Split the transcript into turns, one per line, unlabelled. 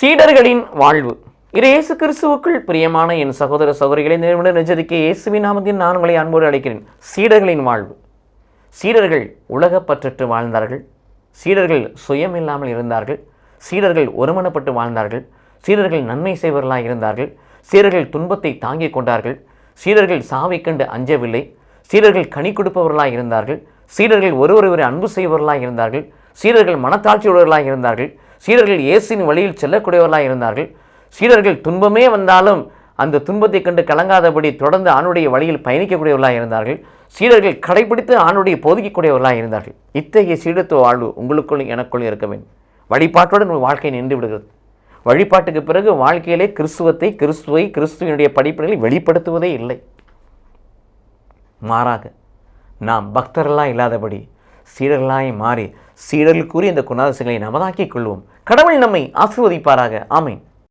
சீடர்களின் வாழ்வு. இயேசு கிறிஸ்துவுக்குள் பிரியமான என் சகோதர சகோதரிகளை நிறுவன நெஞ்சரிக்கை இயேசுவின் நாமத்தில் நான் உங்களை அன்போடு அழைக்கிறேன். சீடர்களின் வாழ்வு. சீடர்கள் உலகப்பற்றற்று வாழ்ந்தார்கள். சீடர்கள் சுயமில்லாமல் இருந்தார்கள். சீடர்கள் ஒருமனப்பட்டு வாழ்ந்தார்கள். சீடர்கள் நன்மை செய்வர்களாக இருந்தார்கள். சீடர்கள் துன்பத்தை தாங்கிக் கொண்டார்கள். சீடர்கள் சாவை கண்டு அஞ்சவில்லை. சீடர்கள் கனி கொடுப்பவர்களாக இருந்தார்கள். சீடர்கள் ஒருவரை அன்பு செய்வர்களாக இருந்தார்கள். சீடர்கள் மனத்தாட்சியுள்ளவர்களாக இருந்தார்கள். சீடர்கள் இயேசுவின் வழியில் செல்லக்கூடியவர்களாக இருந்தார்கள். சீடர்கள் துன்பமே வந்தாலும் அந்த துன்பத்தை கண்டு கலங்காதபடி தொடர்ந்து ஆணுடைய வழியில் பயணிக்கக்கூடியவர்களாக இருந்தார்கள். சீடர்கள் கடைபிடித்து ஆணுடைய போதிக்கக்கூடியவர்களாக இருந்தார்கள். இத்தகைய சீடத்துவ வாழ்வு உங்களுக்குள் எனக்குள் இருக்க வேண்டும். வழிபாட்டுடன் உங்கள் வாழ்க்கை நின்று விடுகிறது. வழிபாட்டுக்கு பிறகு வாழ்க்கையிலே கிறிஸ்துவினுடைய படிப்பினைகளை வெளிப்படுத்துவதே இல்லை. மாறாக நாம் பக்தர்களாக இல்லாதபடி சீடர்களாய் மாறி சீடர்களுக்குரிய இந்த குணாதிசயங்களை நமதாக்கிக் கொள்வோம். கடவுள் நம்மை ஆசீர்வதிப்பாராக. ஆமென்.